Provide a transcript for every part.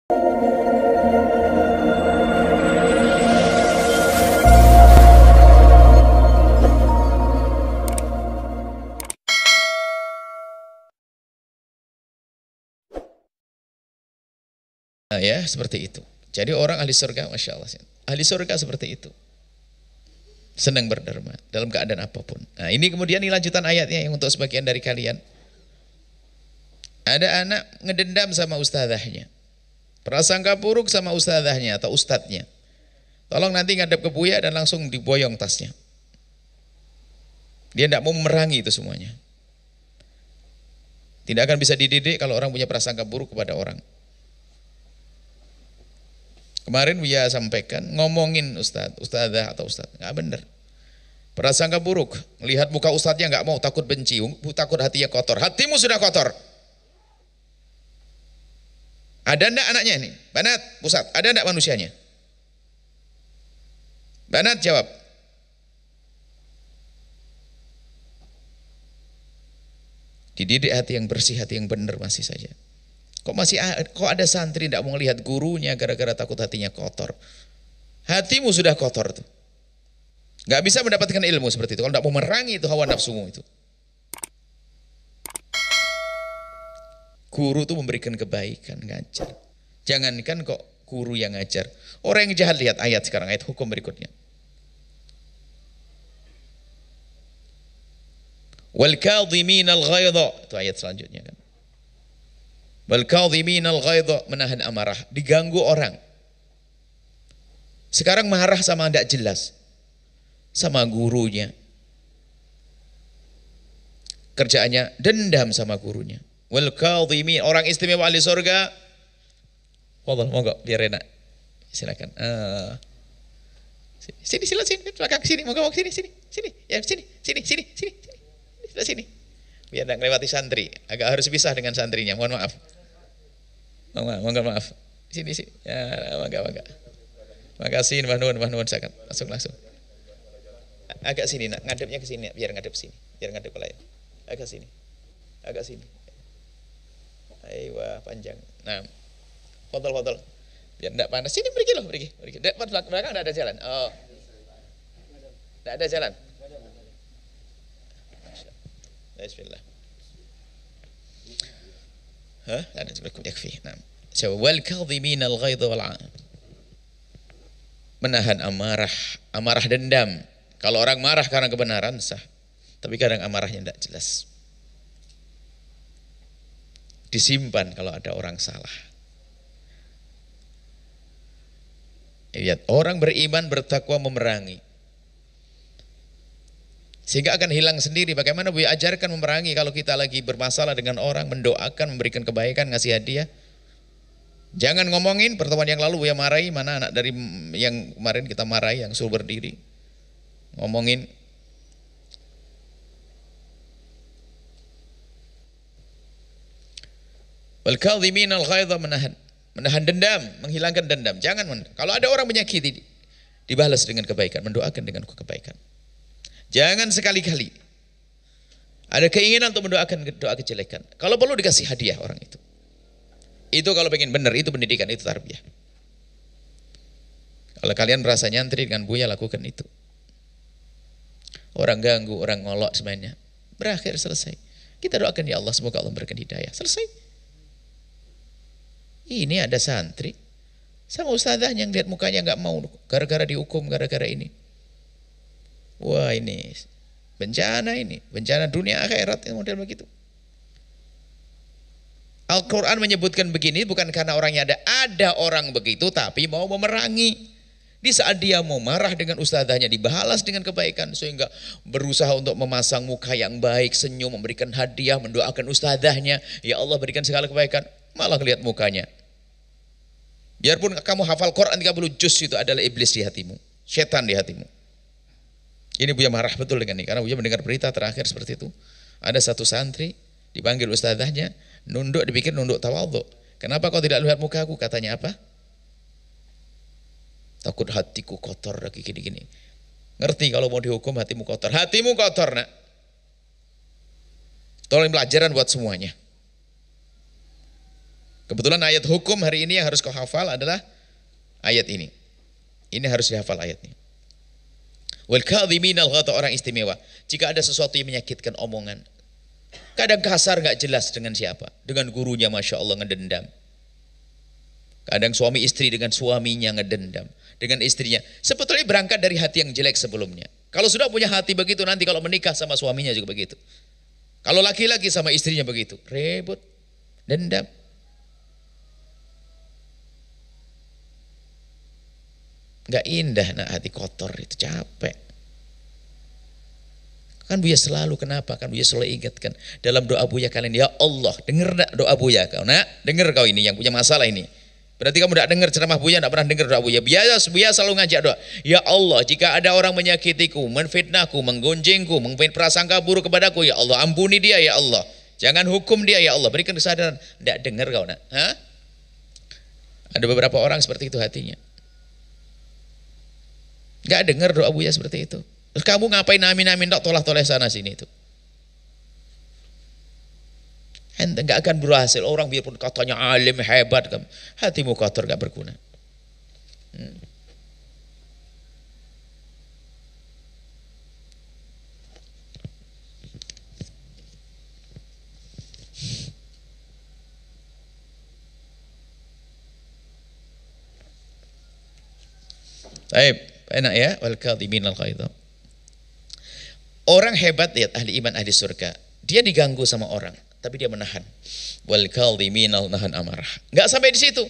Nah, ya seperti itu. Jadi orang ahli surga, Masya Allah. Ahli surga seperti itu. Senang berderma dalam keadaan apapun. Nah ini kemudian ini lanjutan ayatnya yang untuk sebagian dari kalian. Ada anak ngedendam sama ustadzahnya. Prasangka buruk sama ustadzahnya atau ustadznya. Tolong nanti ngadep ke Buya dan langsung diboyong tasnya. Dia tidak mau memerangi itu semuanya. Tidak akan bisa dididik kalau orang punya prasangka buruk kepada orang. Kemarin Buya sampaikan, ngomongin ustadzah atau ustadz, nggak benar. Prasangka buruk, lihat muka ustadznya nggak mau, takut benci, takut hatinya kotor. Hatimu sudah kotor. Ada enggak anaknya ini? Banat, pusat, ada enggak manusianya? Banat jawab. Dididik hati yang bersih, hati yang benar masih saja. Kok ada santri tidak mau lihat gurunya gara-gara takut hatinya kotor. Hatimu sudah kotor tuh. Gak bisa mendapatkan ilmu seperti itu kalau tidak mau memerangi itu hawa nafsumu itu. Guru tuh memberikan kebaikan, ngajar. Jangankan kok guru yang ngajar. Orang yang jahat, lihat ayat sekarang, ayat hukum berikutnya. Wal kadhiminal ghaidha, itu ayat selanjutnya kan. Wal kadhiminal ghaidha, menahan amarah, diganggu orang. Sekarang marah sama tidak jelas. Sama gurunya. Kerjaannya dendam sama gurunya. Wal kadhimin, orang istimewa ahli surga. Wallah, monggo biar enak. Silakan. Sini belakang sini, monggo sini. Ya sini. Sini. Biar tidak melewati santri, agak harus pisah dengan santrinya. Mohon maaf. Maaf. Sini. Ya, mangga. Makasih Mbah Nun sangat. Langsung. Agak sini nak, ngadepnya ke sini biar ngadep sini, biar ngadep ke layar. Agak sini. Wah panjang. Nah, fotol. Biar tidak panas. Sini pergi. Belakang tidak ada jalan. Oh, tidak ada jalan. Bismillah. Ada cukup yakfi. Nah, wal kadhimin al-ghaidha wal menahan amarah dendam. Kalau orang marah karena kebenaran sah, tapi kadang amarahnya tidak jelas. Disimpan kalau ada orang salah. Lihat, orang beriman bertakwa memerangi. Sehingga akan hilang sendiri. Bagaimana Buya ajarkan memerangi kalau kita lagi bermasalah dengan orang, mendoakan, memberikan kebaikan, ngasih hadiah. Jangan ngomongin pertemuan yang lalu Buya marahi, mana anak dari yang kemarin kita marahi yang suruh berdiri. Ngomongin. Wal kadhimin al-ghaidha, menahan dendam, menghilangkan dendam. Jangan kalau ada orang menyakiti, dibalas dengan kebaikan, mendoakan dengan kebaikan. Jangan sekali-kali ada keinginan untuk mendoakan doa kejelekan. Kalau perlu dikasih hadiah orang itu. Itu kalau pengen benar, itu pendidikan, itu tarbiyah. Kalau kalian merasa nyantri dengan Buya, lakukan itu. Orang ganggu, orang ngolok semuanya, berakhir selesai. Kita doakan ya Allah, semoga Allah memberikan hidayah. Selesai. Ini ada santri sama ustadzahnya yang lihat mukanya nggak mau, gara-gara dihukum, gara-gara ini. Wah ini bencana dunia akhirat model begitu. Al-Quran menyebutkan begini bukan karena orangnya ada orang begitu tapi mau memerangi. Di saat dia mau marah dengan ustadzahnya, dibalas dengan kebaikan, sehingga berusaha untuk memasang muka yang baik, senyum, memberikan hadiah, mendoakan ustadzahnya, ya Allah berikan segala kebaikan, malah lihat mukanya. Biarpun kamu hafal Quran 30 juz, itu adalah iblis di hatimu, setan di hatimu. Ini Buya marah betul dengan ini, karena Buya mendengar berita terakhir seperti itu. Ada satu santri dipanggil ustadzahnya, dipikir nunduk tawadhu. Kenapa kau tidak lihat mukaku? Katanya apa? Takut hatiku kotor lagi gini-gini. Ngerti kalau mau dihukum hatimu kotor. Hatimu kotor nak. Tolong pelajaran buat semuanya. Kebetulan ayat hukum hari ini yang harus kau hafal adalah ayat ini. Ini harus dihafal ayatnya. Wal kadhiminal ghaidha, orang istimewa. Jika ada sesuatu yang menyakitkan omongan, kadang kasar nggak jelas dengan siapa, dengan gurunya masya Allah ngedendam. Kadang suami istri dengan suaminya ngedendam, dengan istrinya. Sebetulnya berangkat dari hati yang jelek sebelumnya. Kalau sudah punya hati begitu, nanti kalau menikah sama suaminya juga begitu. Kalau laki-laki sama istrinya begitu, rebut, dendam. Nggak indah, nak, hati kotor itu capek. Kan Buya selalu, kenapa? Kan Buya selalu ingatkan dalam doa Buya kalian, ya Allah, dengar enggak doa Buya kau, nak? Dengar kau ini yang punya masalah ini. Berarti kamu tidak dengar ceramah Buya, tidak pernah dengar doa Buya. Buya selalu ngajak doa. Ya Allah, jika ada orang menyakitiku, menfitnahku, menggonjengku, mempunyai prasangka buruk kepadaku, ya Allah, ampuni dia ya Allah. Jangan hukum dia ya Allah, berikan kesadaran. Tidak dengar kau, nak? Hah? Ada beberapa orang seperti itu hatinya. Gak dengar doa Buya seperti itu. Terus kamu ngapain amin-amin tak toleh-toleh sana sini itu. Ente gak akan berhasil. Orang biarpun katanya alim hebat, hatimu kotor gak berguna. Baik. Enak ya, wal kadhiminal ghaidha. Orang hebat ya, ahli iman, ahli surga. Dia diganggu sama orang, tapi dia menahan. Wal kadhiminal, nahan amarah. Enggak sampai di situ.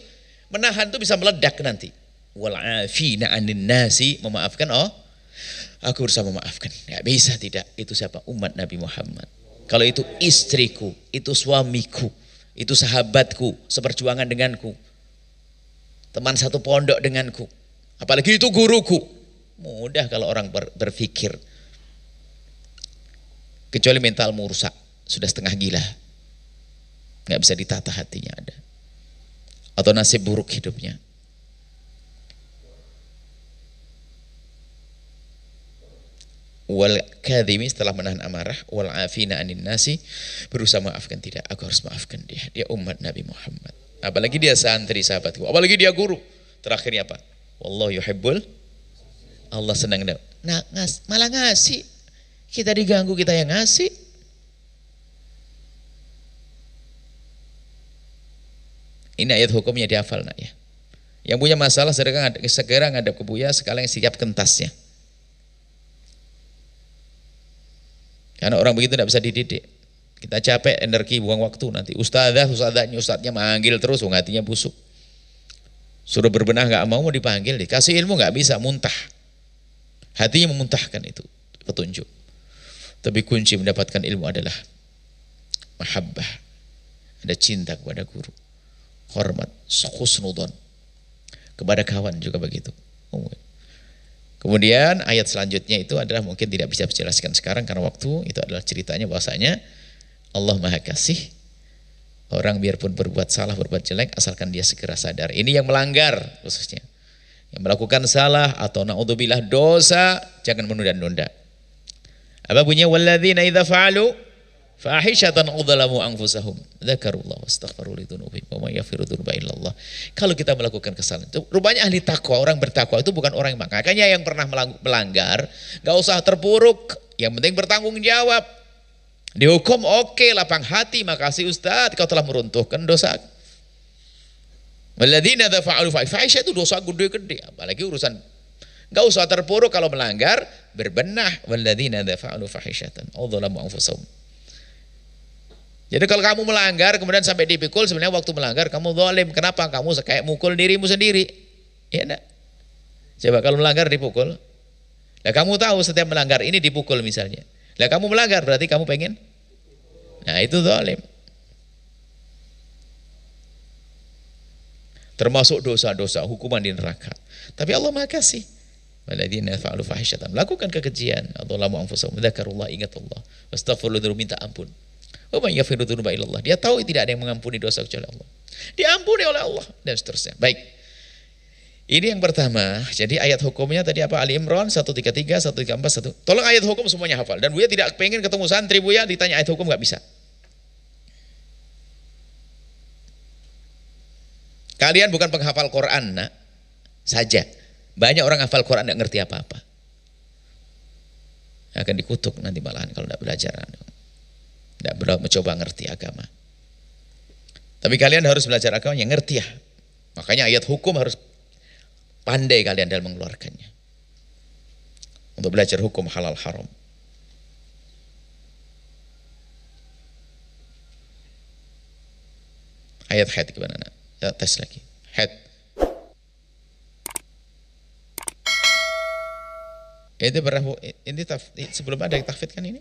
Menahan itu bisa meledak nanti. Wal afina 'anin nasi, memaafkan. Oh, aku berusaha memaafkan. Enggak bisa tidak. Itu siapa? Umat Nabi Muhammad. Kalau itu istriku, itu suamiku, itu sahabatku, seperjuangan denganku, teman satu pondok denganku, apalagi itu guruku. Mudah kalau orang berpikir. Kecuali mentalmu rusak, sudah setengah gila, nggak bisa ditata hatinya ada, atau nasib buruk hidupnya. Wal kadhimi, setelah menahan amarah, wal afina 'anin nasi, berusaha maafkan. Tidak, aku harus maafkan dia. Dia umat Nabi Muhammad. Apalagi dia santri sahabatku, apalagi dia guru. Terakhirnya apa? Wallahu yuhibbul, Allah senang. Nah, malah ngasih. Kita diganggu, kita yang ngasih. Ini ayat hukumnya dihafal, nak ya. Yang punya masalah segera ngadap ke Buya, sekalian siap kentasnya. Karena orang begitu tidak bisa dididik. Kita capek, energi, buang waktu nanti. Ustadznya manggil terus, hatinya busuk. Suruh berbenah nggak mau dipanggil, dikasih ilmu nggak bisa, muntah. Hatinya memuntahkan itu petunjuk. Tapi kunci mendapatkan ilmu adalah mahabbah. Ada cinta kepada guru, hormat, husnudon kepada kawan juga begitu. Kemudian ayat selanjutnya itu adalah mungkin tidak bisa dijelaskan sekarang karena waktu. Itu adalah ceritanya bahwasanya Allah Maha Kasih. Orang biarpun berbuat salah, berbuat jelek, asalkan dia segera sadar. Ini yang melanggar khususnya. Yang melakukan salah atau na'udzubillah dosa, jangan menunda-nunda. Apa bunyinya? Walladzina idza fa'alu fahishatan udzalamu anfusahum dzakarullah wastaghfiru lidzunubihim wa may yaghfiru dzunuba illallah. Kalau kita melakukan kesalahan, itu rupanya ahli takwa, orang bertakwa itu bukan orang yang makanya yang pernah melanggar, enggak usah terpuruk, yang penting bertanggung jawab. Dihukum oke, lapang hati, makasih Ustaz, kau telah meruntuhkan dosa. Walladzina idza fa'alu fahisha, itu dosa gede-gede, apalagi urusan. Enggak usah terpuruk kalau melanggar, berbenah. Walladzina idza fa'alu fahishatan adzalamu anfusahum. Jadi kalau kamu melanggar kemudian sampai dipikul, sebenarnya waktu melanggar kamu zalim. Kenapa? Kamu kayak mukul dirimu sendiri. Ya enggak? Coba kalau melanggar dipukul. Lah kamu tahu setiap melanggar ini dipukul misalnya. Lah kamu melanggar berarti kamu pengen. Nah, itu zalim. Termasuk dosa-dosa hukuman di neraka. Tapi Allah Maha Kasih. Walladzina fa'alu fahishatan, melakukan kekejian, adzalamu anfusahum dzakarullah, ingat Allah, wastaghfiru, minta ampun. Wa may yaghfiru dzunuba illallah. Dia tahu tidak ada yang mengampuni dosa kecuali Allah. Diampuni oleh Allah dan seterusnya. Baik. Ini yang pertama. Jadi ayat hukumnya tadi apa? Ali Imran 133, 134, 1. Tolong ayat hukum semuanya hafal. Dan Buya tidak pengen ketemu santri Buya ditanya ayat hukum, enggak bisa. Kalian bukan penghafal Quran nak, saja. Banyak orang hafal Quran tidak ngerti apa-apa. Akan dikutuk nanti malahan kalau tidak belajar. Tidak mencoba ngerti agama. Tapi kalian harus belajar agama yang ngerti ya. Makanya ayat hukum harus pandai kalian dalam mengeluarkannya. Untuk belajar hukum halal haram. Ayat haid gimana nak? Ya, tes lagi. Haid. Itu berapa? Ini sebelum ada yang tahfidz kan ini?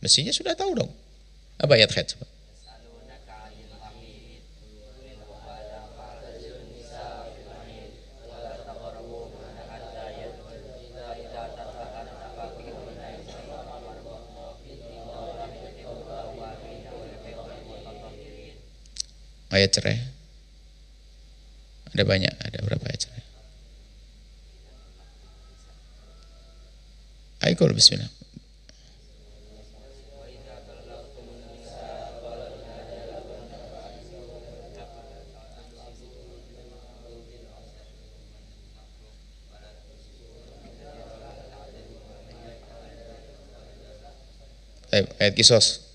Mestinya sudah tahu dong. Apa ayat haid? Coba. Ayat cerai. Ada banyak, ada berapa ayat cerai? Ayo bismillah. Ayat Qisas.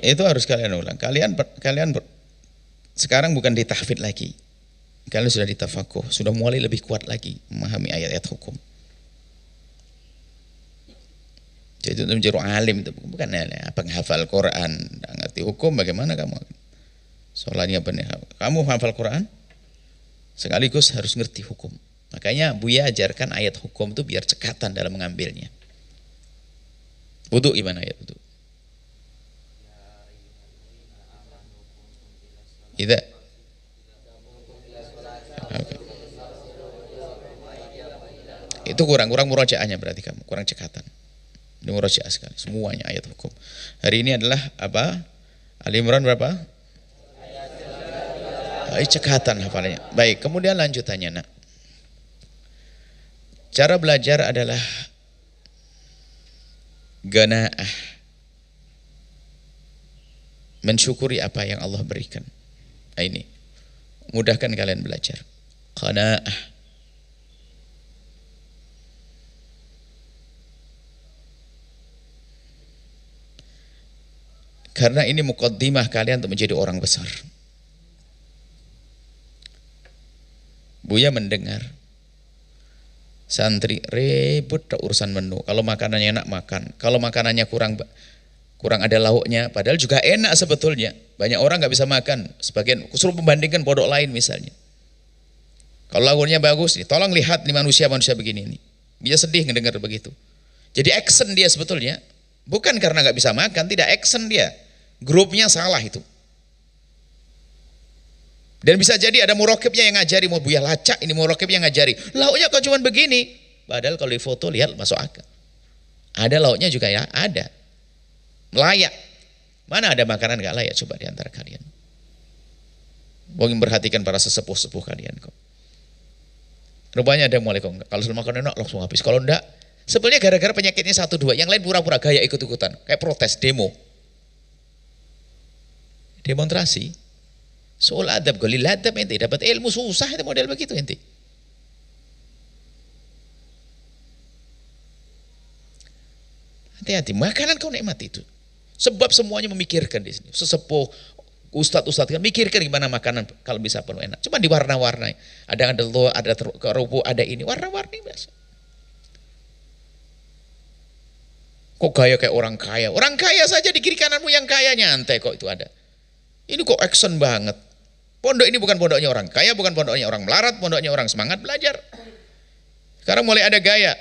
Itu harus kalian ulang. Kalian sekarang bukan ditahfidz lagi. Kalian sudah ditafakuh, sudah mulai lebih kuat lagi memahami ayat-ayat hukum. Jadi untuk menjadi alim itu bukan penghafal Quran, nggak ngerti hukum bagaimana kamu? Soalnya benar. Kamu hafal Quran sekaligus harus ngerti hukum. Makanya Buya ajarkan ayat hukum itu biar cekatan dalam mengambilnya. Wudu gimana ayat wudu? Tidak. Okay. Itu kurang murojaahnya berarti kamu, kurang cekatan. Ini murojaah sekali, semuanya ayat hukum. Hari ini adalah apa? Ali Imran berapa? Cekatan hafalannya. Baik, kemudian lanjutannya nak. Cara belajar adalah ganaah. Mensyukuri apa yang Allah berikan. Nah, ini mudahkan kalian belajar. Qanaah. Karena ini muqaddimah kalian untuk menjadi orang besar. Buya mendengar santri ribut urusan menu. Kalau makanannya enak makan, kalau makanannya kurang ada lauknya, padahal juga enak sebetulnya. Banyak orang nggak bisa makan. Sebagian suruh membandingkan pondok lain misalnya. Kalau lauknya bagus, tolong lihat nih manusia begini nih. Dia sedih ngedengar begitu. Jadi action dia sebetulnya, bukan karena nggak bisa makan, tidak action dia. Grupnya salah itu. Dan bisa jadi ada murokibnya yang ngajari, mau Buya lacak ini murokibnya yang ngajari. Lauknya kok cuma begini. Padahal kalau di foto lihat masuk akal. Ada lauknya juga ya, ada. Layak. Mana ada makanan gak layak coba di antara kalian? Mungkin perhatikan para sesepuh-sepuh kalian kok. Rupanya ada yang mulai kok enggak. Kalau sudah makan enak langsung habis. Kalau enggak, sebenarnya gara-gara penyakitnya 1, 2. Yang lain pura-pura gaya ikut-ikutan. Kayak protes, demo. Demonstrasi. Soal adab, golil adab ente. Dapat ilmu susah itu model begitu ente. Hati-hati, makanan kau nikmati itu. Sebab semuanya memikirkan di sini. Sesepuh, ustadz kan mikirkan gimana makanan kalau bisa penuh enak. Cuma diwarna-warnai. Ada telur, ada kerupuk, ada ini. Warna-warni biasa. Kok gaya kayak orang kaya? Orang kaya saja di kiri kananmu yang kaya nyantai kok itu ada. Ini kok action banget. Pondok ini bukan pondoknya orang kaya, bukan pondoknya orang melarat, pondoknya orang semangat belajar. Sekarang mulai ada gaya.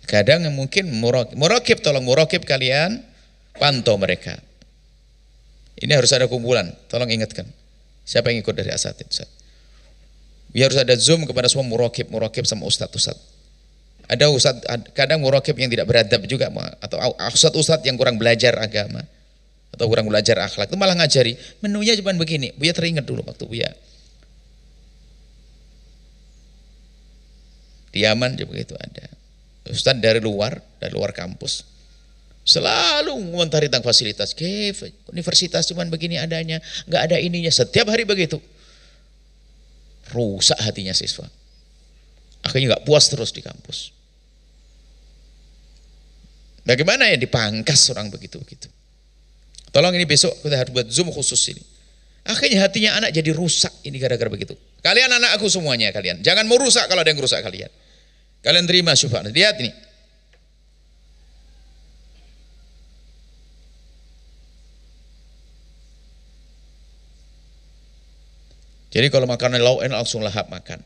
Kadang mungkin murokib, tolong murokib kalian, pantau mereka. Ini harus ada kumpulan, tolong ingatkan. Siapa yang ikut dari asatid? Ya harus ada zoom kepada semua murokib sama ustad. Ada ustad, kadang murokib yang tidak beradab juga, atau ustad yang kurang belajar agama, atau kurang belajar akhlak, itu malah ngajari, menunya cuma begini. Buya teringat dulu waktu Buya di Yaman juga begitu, ada ustad dari luar kampus, selalu mengomentari tentang fasilitas. Universitas cuman begini adanya, nggak ada ininya, setiap hari begitu. Rusak hatinya siswa. Akhirnya nggak puas terus di kampus. Bagaimana ya dipangkas orang begitu-begitu. Tolong ini besok kita harus buat zoom khusus ini. Akhirnya hatinya anak jadi rusak ini gara-gara begitu. Kalian anak aku semuanya kalian, jangan mau rusak kalau ada yang rusak kalian. Kalian terima syufa'at. Lihat ini. Jadi kalau makanan lauk enak langsung lahap makan.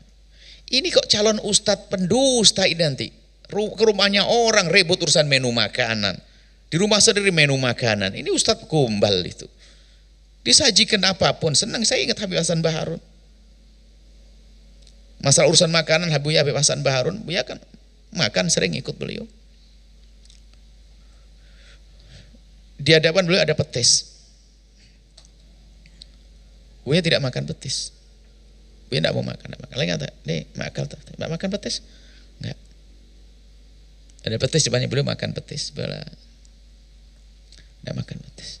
Ini kok calon ustadz pendusta ini nanti. Ke rumahnya orang ribut urusan menu makanan. Di rumah sendiri menu makanan. Ini ustadz gombal itu. Disajikan apapun, senang. Saya ingat Habib Hasan Baharun. Masalah urusan makanan Habib Hasan Baharun, Buya kan makan sering ikut beliau. Di hadapan beliau ada petis. Buya tidak makan petis. Buya tidak mau makan. Lagi kata, nih makan petis? Enggak. Ada petis di banyak, beliau makan petis. Beliau tidak makan petis.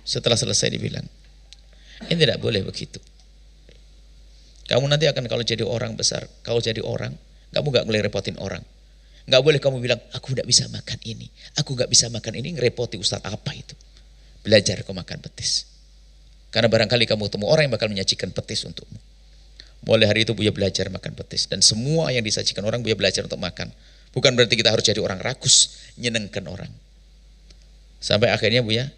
Setelah selesai dibilang, ini tidak boleh begitu. Kamu nanti akan kalau jadi orang besar, kalau jadi orang, kamu gak boleh repotin orang. Gak boleh kamu bilang, aku gak bisa makan ini, aku gak bisa makan ini, ngerepoti ustadz apa itu. Belajar kau makan petis. Karena barangkali kamu temu orang yang bakal menyajikan petis untukmu. Mulai hari itu Buya belajar makan petis. Dan semua yang disajikan orang Buya belajar untuk makan. Bukan berarti kita harus jadi orang rakus, nyenengkan orang. Sampai akhirnya Buya,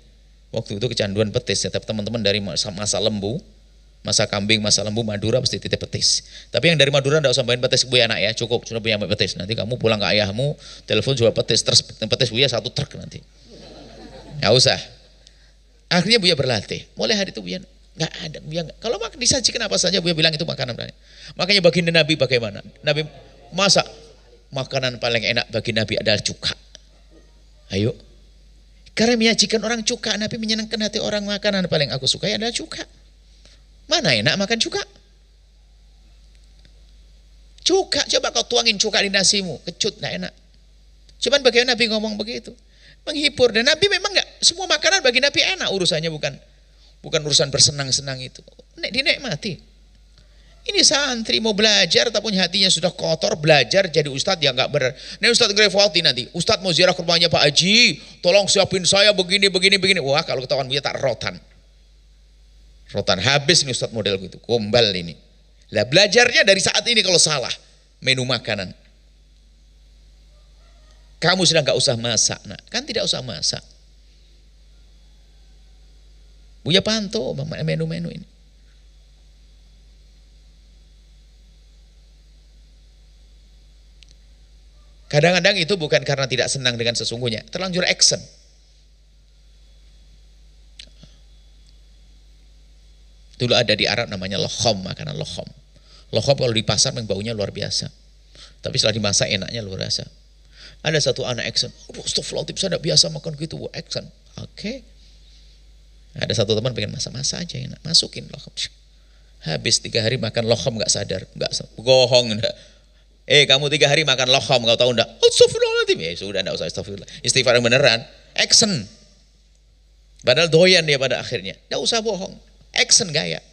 waktu itu kecanduan petis. Tapi teman-teman dari masa lembu, masa kambing, masa lembu, Madura pasti titip petis. Tapi yang dari Madura tidak usah main petis Buya anak ya, cukup sudah punya petis. Nanti kamu pulang ke ayahmu, telepon jual petis, terus petis Buya 1 truk nanti. Nggak usah. Akhirnya Buya berlatih. Mulai hari itu Buya nggak ada. Buya nggak. Kalau disajikan apa saja Buya bilang itu makanan. Makanya baginda Nabi bagaimana? Nabi masa makanan paling enak bagi Nabi adalah cuka. Ayo. Karena menyajikan orang cuka, Nabi menyenangkan hati orang. Makanan paling aku sukai adalah cuka. Mana enak makan cuka? Cuka, coba kau tuangin cuka di nasimu, kecut, nggak enak. Cuman bagaimana Nabi ngomong begitu? Menghibur. Dan Nabi memang enggak, semua makanan bagi Nabi enak, urusannya bukan urusan bersenang-senang itu. Dinikmati. Ini santri mau belajar tapi hatinya sudah kotor, belajar jadi ustadz ya enggak benar. Ini ustadz ngerepoti nanti, ustadz mau ziarah ke rumahnya Pak Haji, tolong siapin saya begini. Wah kalau ketahuan Buya tak rotan habis nih ustadz model gitu, gombal ini. Lah belajarnya dari saat ini kalau salah menu makanan. Kamu sudah nggak usah masak, nak. Kan tidak usah masak. Buya pantau menu-menu ini. Kadang-kadang itu bukan karena tidak senang dengan sesungguhnya, terlanjur action. Dulu ada di Arab namanya lokhom, makanan lokhom. Lokhom kalau di pasar memang baunya luar biasa. Tapi setelah dimasak enaknya luar biasa. Ada satu anak action, astagfirullahaladzim saya tidak biasa makan gitu, action. Oke. Ada satu teman pengen masak-masak aja enak, masukin lokhom. Habis 3 hari makan lokhom nggak sadar, nggak bohong enggak. Kamu 3 hari makan lokhom, kau tahu enggak? Astagfirullahaladzim. Sudah enggak usah astagfirullah. Istighfar yang beneran, action. Padahal doyan dia pada akhirnya. Enggak usah bohong. Action gaya.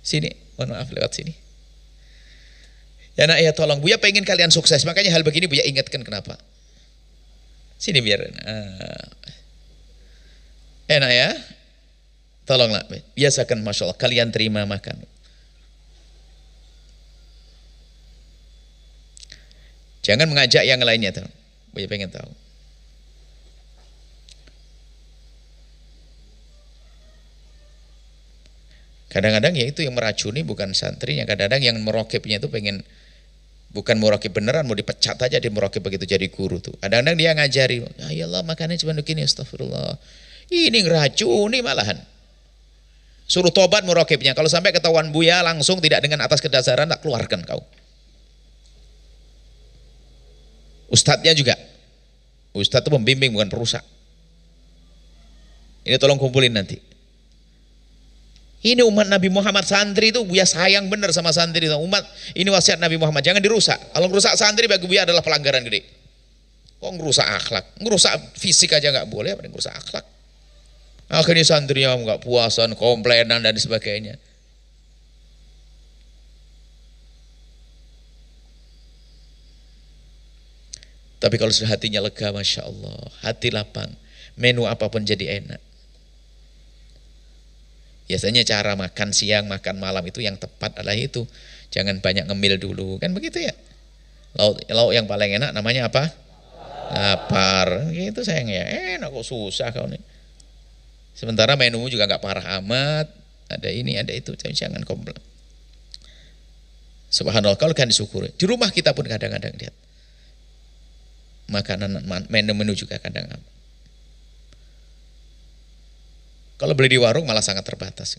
Sini, mohon maaf lewat sini. Ya nak ya tolong, Buya pengen kalian sukses, makanya hal begini Buya ingatkan kenapa. Sini biar enak ya. Tolonglah, biasakan Masya Allah, kalian terima makan. Jangan mengajak yang lainnya tuh. Buya pengen tahu. Kadang-kadang ya itu yang meracuni bukan santrinya, kadang-kadang yang merokepnya itu pengen Bukan muraqib beneran, mau dipecat aja dia muraqib begitu jadi guru tuh. Kadang-kadang dia ngajari, ya Allah makannya cuma begini, astagfirullah. Ini ngeracuni malahan. Suruh tobat muraqibnya. Kalau sampai ketahuan Buya langsung tidak dengan atas kedasaran, tak keluarkan kau. Ustadznya juga. Ustadz itu pembimbing bukan perusak. Ini tolong kumpulin nanti. Ini umat Nabi Muhammad santri itu Buya sayang bener sama santri itu. Umat ini wasiat Nabi Muhammad, jangan dirusak. Kalau merusak santri bagi Buya adalah pelanggaran gede. Kok ngerusak akhlak? Ngerusak fisik aja nggak boleh, apa ngerusak akhlak? Akhirnya santrinya nggak puasan, komplainan dan sebagainya. Tapi kalau sudah hatinya lega, masya Allah, hati lapang, menu apapun jadi enak. Biasanya cara makan siang, makan malam itu yang tepat adalah itu. Jangan banyak ngemil dulu, kan begitu ya. Lauk yang paling enak namanya apa? Lapar. Gitu sayang ya. Enak kok susah kau nih. Sementara menumu juga nggak parah amat. Ada ini, ada itu. Jangan komplain. Subhanallah, kalau kan disyukuri. Di rumah kita pun kadang-kadang lihat. Makanan menu juga kadang amat. Kalau beli di warung malah sangat terbatas.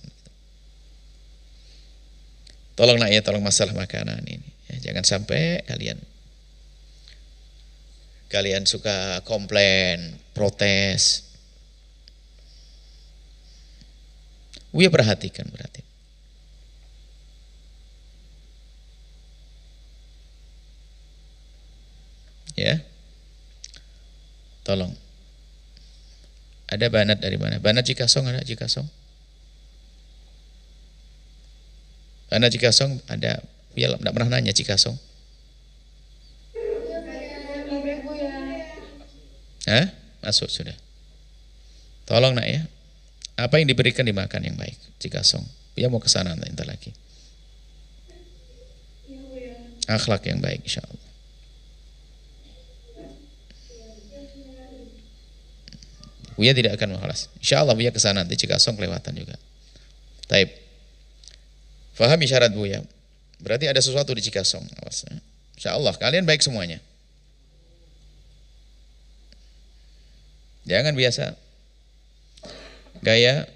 Tolong nak ya, tolong masalah makanan ini. Ya, jangan sampai kalian suka komplain, protes. Buya perhatikan berarti. Ya. Tolong. Ada Banat dari mana? Banat Cikasong ada Cikasong? Banat Cikasong ada. Ya enggak pernah nanya Cikasong. Hah? Masuk sudah. Tolong nak ya. Apa yang diberikan dimakan yang baik. Cikasong. Ya mau ke sana nanti lagi. Akhlak yang baik insyaallah. Buya tidak akan menghalas. Insyaallah Buya kesana nanti Cikasong kelewatan juga. Taib. Fahami syarat Buya. Berarti ada sesuatu di Cikasong. Insyaallah kalian baik semuanya. Jangan biasa gaya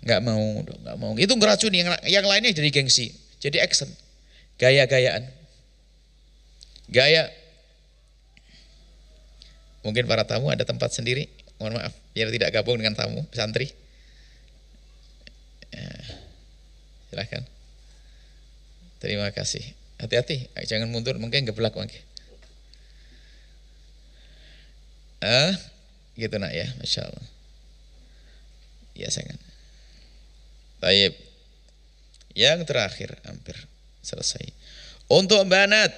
nggak mau. Itu ngeracuni yang lainnya jadi gengsi, jadi action, gaya-gayaan, gaya. Mungkin para tamu ada tempat sendiri, mohon maaf, biar tidak gabung dengan tamu, santri. Ya, silahkan. Terima kasih. Hati-hati, jangan mundur, mungkin geblak mungkin. Gitu nak ya, masya Allah. Ya sayang. Baik. Yang terakhir, hampir selesai. Untuk Banat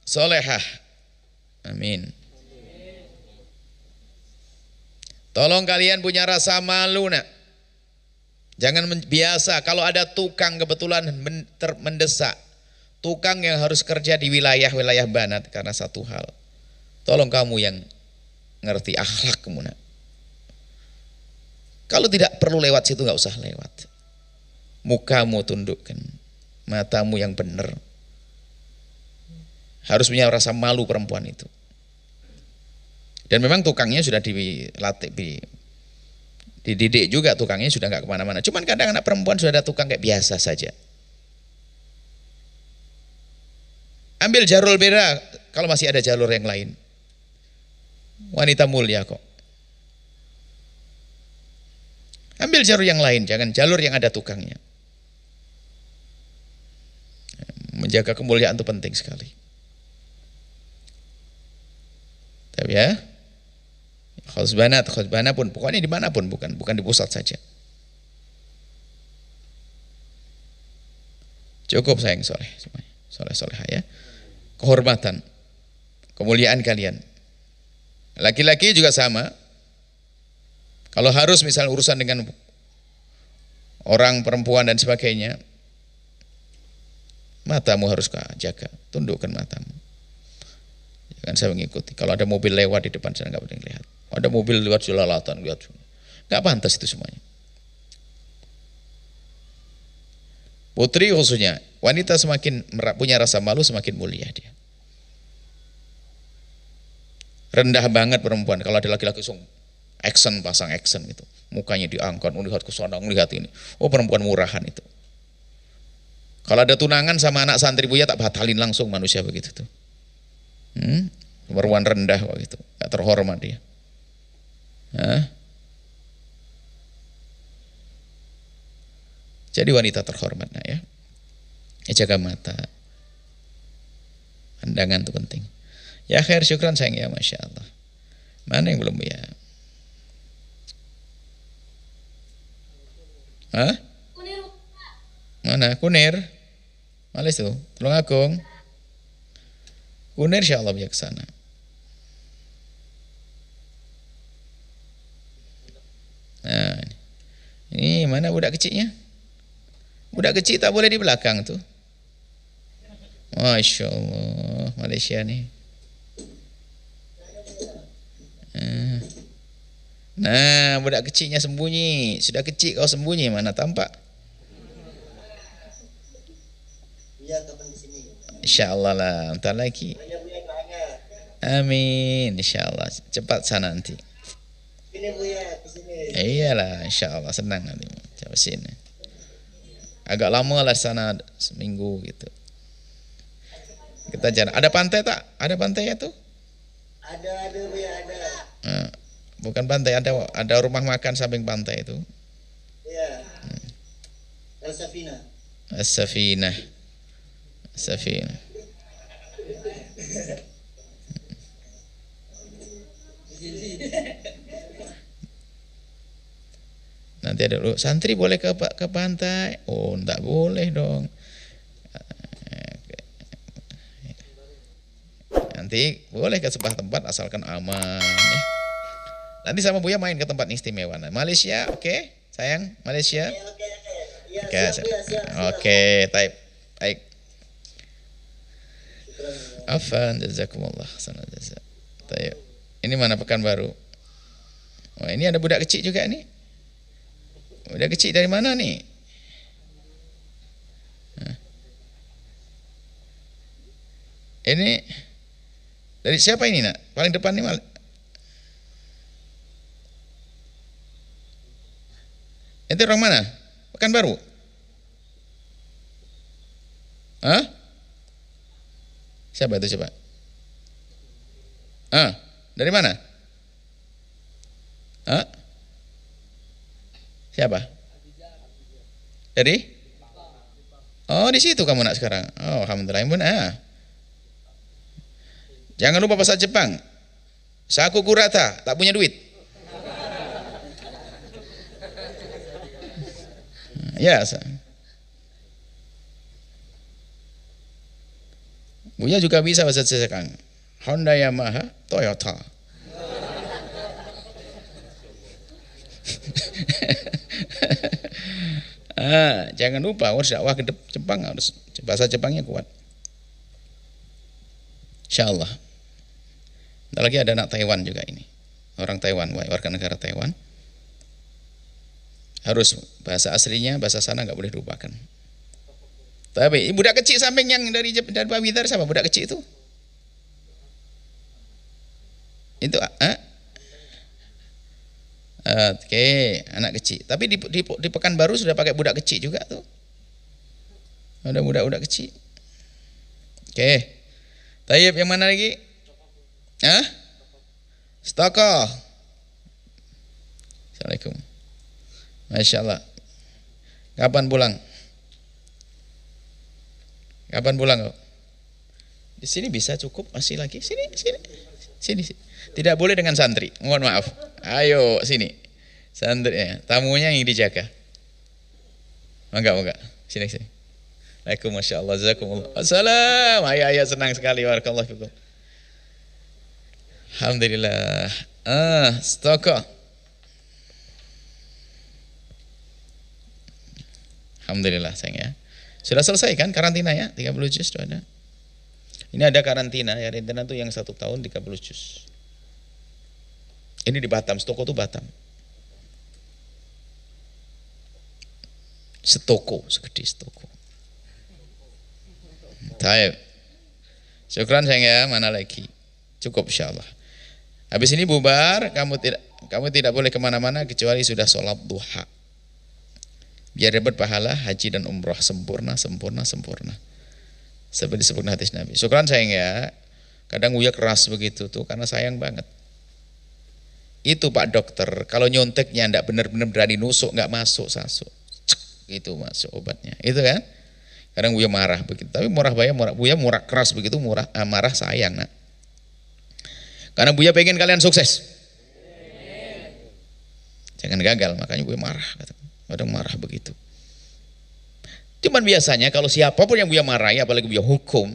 Solehah, amin. Tolong kalian punya rasa malu nak. Jangan biasa kalau ada tukang kebetulan mendesak. Tukang yang harus kerja di wilayah-wilayah Banat karena satu hal. Tolong kamu yang ngerti akhlak kamu nak. Kalau tidak perlu lewat situ nggak usah lewat. Mukamu tundukkan, matamu yang benar. Harus punya rasa malu perempuan itu. Dan memang tukangnya sudah dilatih, dididik juga tukangnya sudah nggak kemana-mana. Cuman kadang anak perempuan sudah ada tukang kayak biasa saja. Ambil jalur beda kalau masih ada jalur yang lain. Wanita mulia kok. Ambil jalur yang lain, jangan jalur yang ada tukangnya. Menjaga kemuliaan itu penting sekali. Tapi ya, khutbah pun, pokoknya dimanapun, bukan di pusat saja. Cukup sayang soleh, soleh ya. Kehormatan, kemuliaan kalian. Laki-laki juga sama. Kalau harus misalnya urusan dengan orang perempuan dan sebagainya, matamu harus jaga, tundukkan matamu. Jangan saya mengikuti. Kalau ada mobil lewat di depan saya nggak boleh lihat. Ada mobil lewat jelalatan, lihat. Nggak pantas itu semuanya. Putri khususnya, wanita semakin punya rasa malu semakin mulia dia. Rendah banget perempuan kalau ada laki-laki langsung action, pasang action gitu. Mukanya diangkat, melihat ke sana, melihat ini. Oh, perempuan murahan itu. Kalau ada tunangan sama anak santri Buya tak batalin langsung manusia begitu tuh. Perempuan rendah kok gitu, gak terhormat dia. Jadi wanita terhormat ya. Jaga mata. Pandangan itu penting. Ya khair, syukran sayang ya, Masya Allah. Mana yang belum ya? Mana? Kunir? Malis tuh, Tulung Agung. Kunir insya Allah bisa ke sana. Nah, ini mana budak kecilnya? Budak kecil tak boleh di belakang tuh. Masya Allah, Malaysia nih. Nah, budak kecilnya sembunyi. Sudah kecil kau sembunyi, mana tampak? Insya Allah lah, bentar lagi. Amin, insya Allah. Cepat sana nanti. Iyalah, insya Allah senang nanti. Coba sini. Agak lama lah sana, seminggu gitu. Kita jalan. Ada pantai tak? Ada pantai ya tuh? Ada Buya, ada. Bukan pantai, ada rumah makan samping pantai itu. Iya. As-Safinah. As-Safinah. As-Safinah. Nanti ada santri boleh ke pantai. Oh, enggak boleh dong. Nanti boleh ke sebuah tempat asalkan aman ya. Nanti sama Buya main ke tempat istimewa. Malaysia, oke? Sayang, Malaysia. Oke, baik. Afan, jazakumullah. Ini mana Pekanbaru? Oh, ini ada budak kecil juga nih. Budak kecil dari mana nih? Ini dari siapa ini nak? Paling depan nih Itu orang mana? Pekanbaru? Siapa itu coba? Dari mana? Siapa? Dari? Oh, di situ kamu nak sekarang. Oh, alhamdulillah. Jangan lupa bahasa Jepang. Saku kurata, tak punya duit. Ya, Buya juga bisa bahasa Jepang. Honda, Yamaha, Toyota. Jangan lupa harus dakwah ke Jepang, harus bahasa Jepangnya kuat. Insyaallah. Ada lagi ada anak Taiwan juga ini. Orang Taiwan, warga negara Taiwan. Harus bahasa aslinya, bahasa sana nggak boleh dilupakan. Tapi budak kecil samping yang dari Pak Widar siapa? Budak kecil itu? Itu Oke, anak kecil. Tapi di Pekanbaru sudah pakai budak kecil juga tuh. Ada budak-budak kecil. Oke. Tayyib yang mana lagi? Stoko. Assalamualaikum. Masya Allah. Kapan pulang? Kapan pulang kok? Di sini bisa cukup, masih lagi. Sini. Tidak boleh dengan santri. Mohon maaf. Ayo sini. Santri ya. Tamunya yang dijaga. Enggak. Sini. Assalamualaikum, Masya Allah. Jazakumullah. Assalam. Ayah senang sekali. Barakallahu fikum. Alhamdulillah. Stoko. Alhamdulillah sayang ya. Sudah selesai kan karantina ya? 30 juz sudah ada. Ini ada karantina ya. Karantina itu yang 1 tahun 30 juz. Ini di Batam. Stoko itu Batam. Setoko, segede setoko. Taib. Syukran sayang ya, mana lagi? Cukup insyaallah. Habis ini bubar, kamu tidak boleh kemana-mana kecuali sudah sholat duha. Biar dapat pahala haji dan umroh sempurna. Seperti disebut hadis Nabi. Syukran sayang ya. Kadang Buya keras begitu tuh karena sayang banget. Itu Pak Dokter, kalau nyonteknya enggak benar-benar berani nusuk, enggak masuk sasuk. Itu masuk obatnya. Itu kan? Kadang Buya marah begitu. Tapi Buya murah keras begitu, marah sayang, Nak. Karena Buya pengen kalian sukses. Jangan gagal, makanya Buya marah. Kadang marah begitu. Cuman biasanya kalau siapapun yang Buya marahi, apalagi Buya hukum,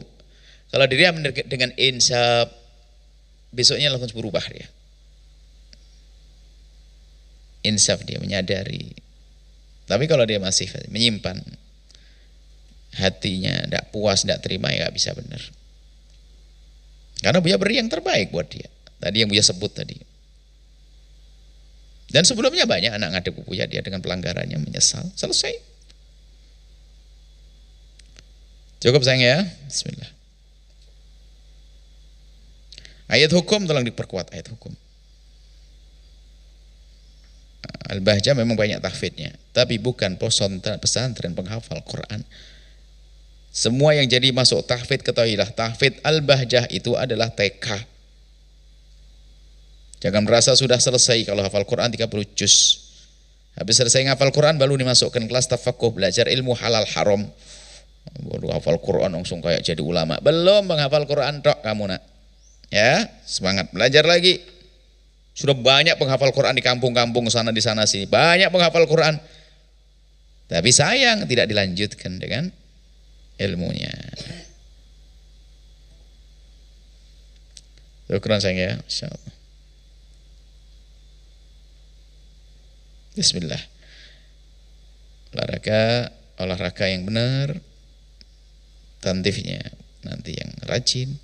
kalau dia dengan insaf, besoknya langsung berubah dia. Insaf dia menyadari. Tapi kalau dia masih menyimpan hatinya, tidak puas, tidak terima, ya nggak bisa benar. Karena Buya beri yang terbaik buat dia. Tadi yang Buya sebut tadi. Dan sebelumnya banyak anak ngadep ke Buya, dia dengan pelanggarannya menyesal, selesai. Cukup sayang ya. Bismillah. Ayat hukum tolong diperkuat, ayat hukum. Al-Bahjah memang banyak tahfidnya, tapi bukan pesantren penghafal Quran. Semua yang jadi masuk tahfid, ketahuilah tahfid Al-Bahjah itu adalah TK. Jangan merasa sudah selesai kalau hafal Quran 30 juz. Habis selesai ngafal Quran baru dimasukkan kelas tafakuh, belajar ilmu halal haram. Baru hafal Quran langsung kayak jadi ulama. Belum menghafal Quran tok kamu, Nak. Ya, semangat belajar lagi. Sudah banyak penghafal Quran di kampung-kampung sana di sana sini. Banyak penghafal Quran. Tapi sayang tidak dilanjutkan dengan ilmunya. Syukran sayang ya, insyaallah. Bismillah. Olahraga yang benar, tantifnya nanti yang rajin.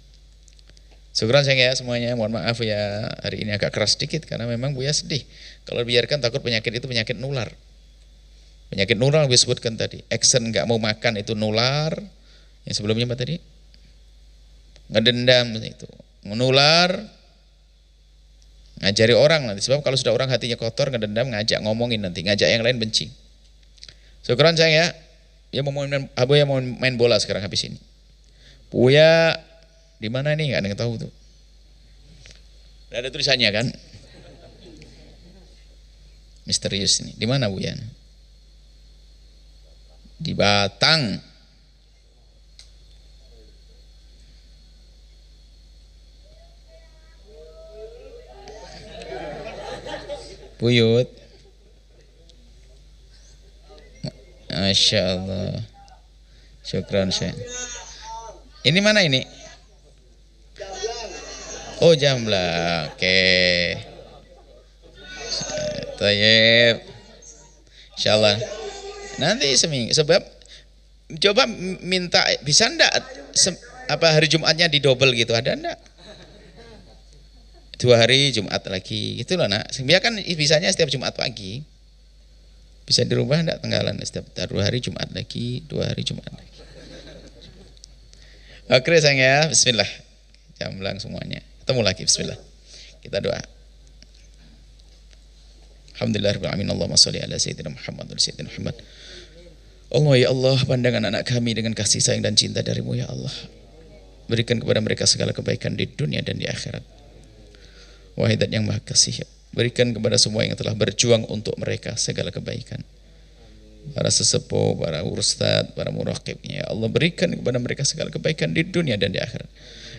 Syukran sayang ya semuanya. Mohon maaf ya hari ini agak keras sedikit karena memang Buya sedih. Kalau biarkan takut penyakit itu penyakit nular. Penyakit nular yang disebutkan tadi. Action nggak mau makan itu nular. Yang sebelumnya apa tadi? Ngedendam itu menular. Ngajari orang nanti. Sebab kalau sudah orang hatinya kotor, ngedendam, ngajak ngomongin nanti, ngajak yang lain benci. Syukran sayang ya. Buya mau main bola sekarang habis ini. Buya di mana nih? Nggak ada yang tahu tuh. Ada tulisannya kan? Misterius ini. Di mana Buya? Di Batang. Buyut. Masya Allah. Syukran saya. Ini mana ini? Oh Jamblang. Oke. Tayyib. Insyaallah. Nanti seminggu. Sebab coba minta bisa enggak hari Jumatnya didobel gitu, ada enggak? 2 hari Jumat lagi gitu loh, Nak. Biar kan bisanya setiap Jumat pagi. Bisa dirubah enggak tanggalan setiap 2 hari Jumat lagi, 2 hari Jumat lagi. Oke sayang ya, bismillah. Jamblang semuanya. Ketemu lagi, bismillah. Kita doa. Alhamdulillahirabbil alamin. Allahumma shalli ala sayyidina Muhammad wa sayyidina Muhammad. Allah ya Allah, pandang anak-anak kami dengan kasih sayang dan cinta dari-Mu ya Allah. Berikan kepada mereka segala kebaikan di dunia dan di akhirat. Wahidat yang maha kasih, berikan kepada semua yang telah berjuang untuk mereka segala kebaikan. Para sesepuh, para ustadz, para muraqibnya, ya Allah berikan kepada mereka segala kebaikan di dunia dan di akhirat.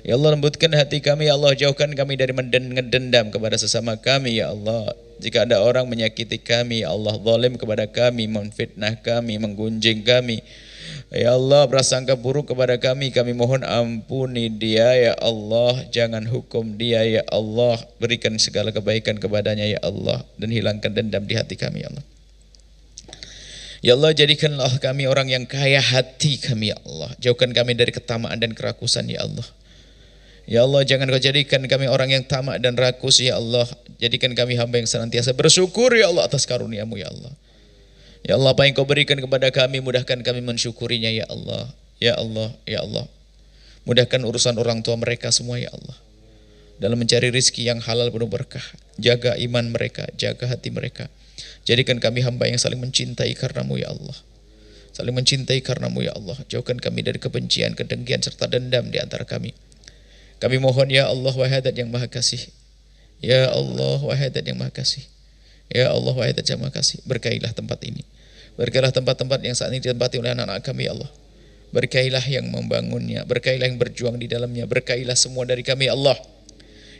Ya Allah lembutkan hati kami, ya Allah jauhkan kami dari ngedendam kepada sesama kami, ya Allah. Jika ada orang menyakiti kami, ya Allah zalim kepada kami, memfitnah kami, menggunjing kami, ya Allah prasangka buruk kepada kami mohon ampuni dia ya Allah, jangan hukum dia ya Allah, berikan segala kebaikan kepadanya ya Allah, dan hilangkan dendam di hati kami ya Allah. Ya Allah jadikanlah kami orang yang kaya hati kami ya Allah, jauhkan kami dari ketamaan dan kerakusan ya Allah. Ya Allah jangan kau jadikan kami orang yang tamak dan rakus ya Allah, jadikan kami hamba yang senantiasa bersyukur ya Allah atas karunia-Mu ya Allah. Ya Allah apa yang kau berikan kepada kami mudahkan kami mensyukurinya ya Allah. Ya Allah, ya Allah. Mudahkan urusan orang tua mereka semua ya Allah. Dalam mencari rizki yang halal penuh berkah. Jaga iman mereka, jaga hati mereka. Jadikan kami hamba yang saling mencintai karenamu ya Allah. Saling mencintai karenamu ya Allah. Jauhkan kami dari kebencian, kedengkian serta dendam di antara kami. Kami mohon ya Allah wahai Zat yang Maha Kasih. Ya Allah wahai Zat yang Maha Kasih. Ya Allah wahai Zat yang Maha Kasih. Berkailah tempat ini. Berkailah tempat-tempat yang saat ini ditempati oleh anak-anak kami ya Allah. Berkailah yang membangunnya. Berkailah yang berjuang di dalamnya. Berkailah semua dari kami ya Allah.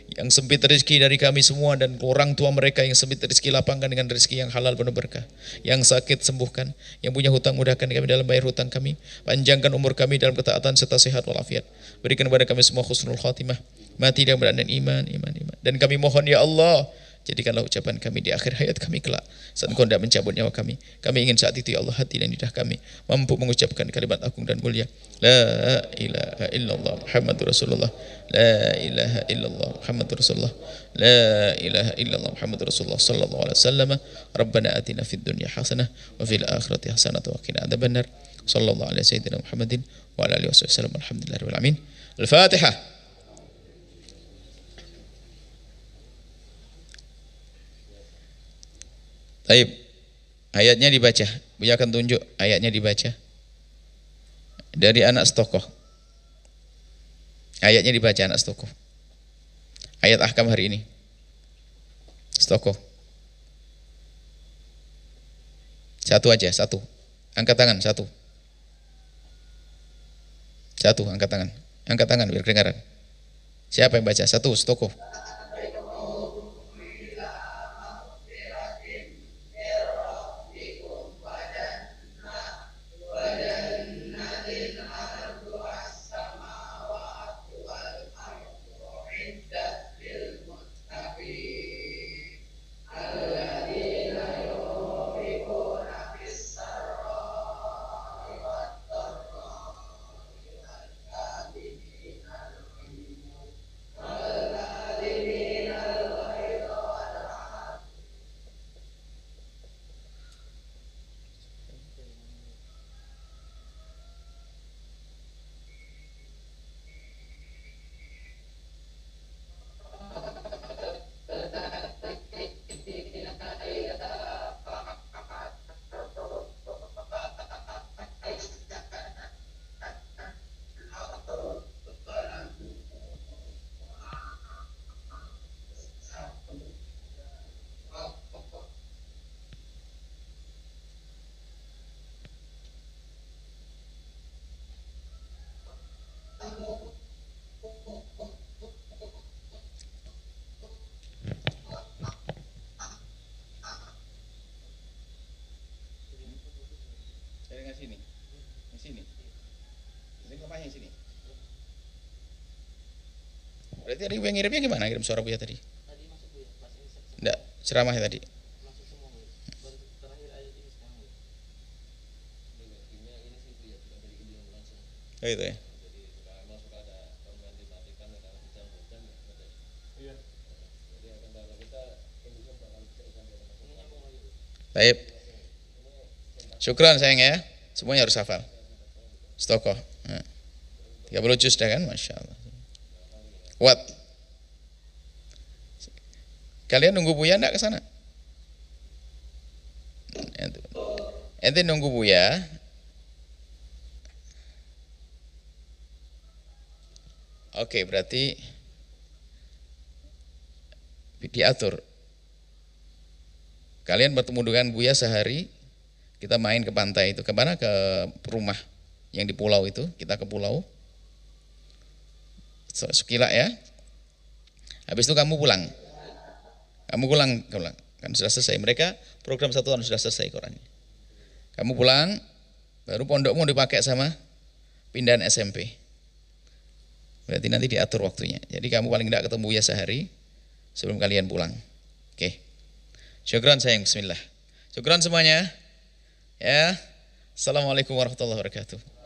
Yang sempit rezeki dari kami semua dan orang tua mereka yang sempit rezeki lapangkan dengan rezeki yang halal penuh berkah. Yang sakit sembuhkan, yang punya hutang mudahkan kami dalam bayar hutang kami. Panjangkan umur kami dalam ketaatan serta sehat walafiat. Berikan kepada kami semua husnul khatimah, mati dalam keadaan iman. Dan kami mohon ya Allah, jadikanlah ucapan kami di akhir hayat kami kelak saat Engkau hendak mencabut nyawa kami. Kami ingin saat itu ya Allah hati dan lidah kami mampu mengucapkan kalimat agung dan mulia, la ilaha illallah Muhammadur Rasulullah. La ilaha illallah Muhammadur Rasulullah. La ilaha illallah Muhammadur Rasulullah sallallahu alaihi wasallam. Rabbana atina fid dunya hasanah wa fil akhirati hasanah wa qina adzabannar. Sallallahu alaihi sayyidina Muhammadin wa ala alihi wasallam. Alhamdulillahirabbil alamin. Al-Fatihah. Baik. Ayatnya dibaca. Buya akan tunjuk ayatnya dibaca. Dari anak stokoh. Ayatnya dibaca anak stokoh. Ayat ahkam hari ini. Stokoh. Satu aja, satu. Angkat tangan, satu. Satu, angkat tangan. Angkat tangan biar kedengaran. Siapa yang baca? Satu, stokoh. Berarti tadi yang ngirimnya gimana? Ngirim suara Buya tadi? Tadi masuk Buya, pas ini enggak, ceramahnya tadi. Masuk semua Buya. Baru terakhir ayat ini sekarang Buya. Ini sih Buya, bukan dari ini yang langsung. Oh itu ya. Jadi karena suka ada korban dimatikan dan kita hujan ya. Iya. Jadi akan kalau kita Indonesia bakal bisa sampai ini nyambung lagi. Baik. Syukran sayang ya. Semuanya harus hafal. Stokoh. Nah. 30 juz dah kan? Masya Allah. Kuat. Kalian nunggu Buya enggak ke sana? Ente nunggu Buya. Oke, berarti diatur. Kalian bertemu dengan Buya sehari, kita main ke pantai itu. Ke mana? Ke rumah yang di pulau itu. Kita ke pulau. Sekila ya. Habis itu kamu pulang. Kamu pulang. Kan sudah selesai. Mereka program 1 tahun sudah selesai Qurannya. Kamu pulang, baru pondokmu dipakai sama pindahan SMP. Berarti nanti diatur waktunya. Jadi kamu paling tidak ketemu ya sehari sebelum kalian pulang. Oke. Syukran sayang, bismillah. Syukran semuanya. Ya. Assalamualaikum warahmatullahi wabarakatuh.